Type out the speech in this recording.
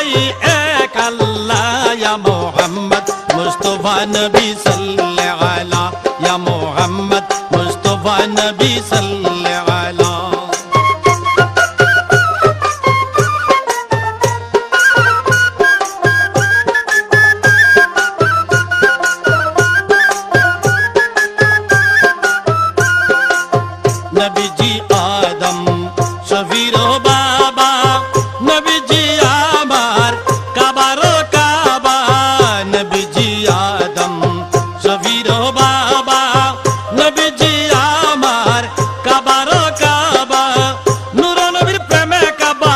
দুটাই এক আল্লাহ ইয়া মুহাম্মদ মুস্তাফা নবী সাল্লাল্লাহু আলা ইয়া মুহাম্মদ মুস্তাফা নবী সাল্লাল্লাহু আলা নবীজি আদম শফির বাবা নবীজি আমার কাবার কাবা নবীজি আদম শফির বাবা নবীজি আমার কাবার কাবা নূর নবীর প্রেমে কাবা